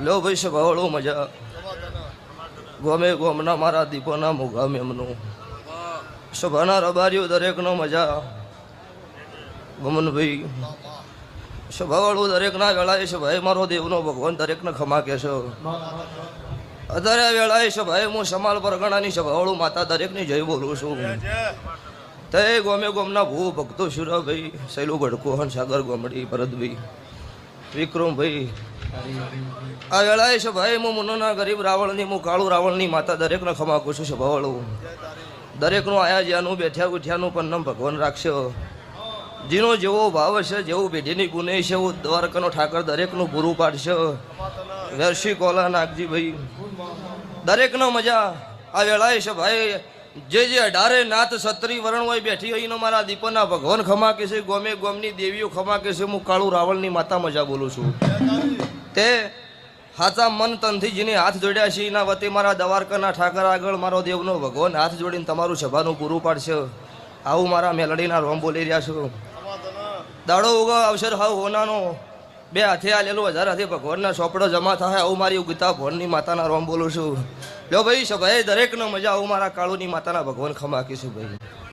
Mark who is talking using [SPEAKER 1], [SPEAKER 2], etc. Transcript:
[SPEAKER 1] લો ભાઈ સભાવાળો મજા ગમે ગોમના મારા દીપોના મોગા મેમનું સભાના રબારીઓ દરેકનો મજા ગમનભાઈ સભાવાળું દરેકના વેળાએ સભાએ મારો દેવનો ભગવાન દરેકને ખમા કહેશો અત્યારે વેળાએ સભાએ હું સમાલ પરગણાની સભાવાળું માતા દરેકની જય બોલું છું તે ગોમે ગોમના ભૂ ભક્તો શુરાભાઈ સૈલું ગઢકો હંસાગર ગોમડી ભરતભાઈ વિક્રમભાઈ આ વેળાએ સભાએ હું મુનોના ગરીબ રાવણની હું કાળું રાવણની માતા દરેકને ખમા કહું છું સભાવાળું દરેકનું આયા જ્યાંનું બેઠ્યા ઉઠ્યાનું પન્નમ ભગવાન રાખશે જેનો જેવો ભાવ છે જેવું પેઢીની ગુને છે એવું દ્વારકાનો ઠાકર દરેકનું પૂરું પાડશે વેરશી કોલા નાગજી ભાઈ દરેકનો મજા આ વેળાએ છે ભાઈ જે 18 નાથ સત્રી વરણ હોય બેઠી હોય મારા દીપોના ભગવાન ખમા કે છે ગોમે ગોમની દેવીઓ ખમા કે છે હું કાળું રાવણની માતા મજા બોલું છું તે હાચા મન તનથી જેને હાથ જોડ્યા છે એના વતી મારા દ્વારકાના ઠાકર આગળ મારો દેવનો ભગવાન હાથ જોડીને તમારું સભાનું પૂરું પાડશે આવું મારા મેલડીના રોમ બોલી રહ્યા છું દાડો ઉગો અવસર હાવ હોનાનો બે હાથે આલેલો 1000 હાથે ભગવાનના ચોપડો જમા થાય આવું મારી ઉગતા ભોનની માતાના રોમ બોલું છું લો ભાઈ સભાએ દરેકનો મજા આવું મારા કાળુની માતાના ભગવાન ખમા કીશું ભાઈ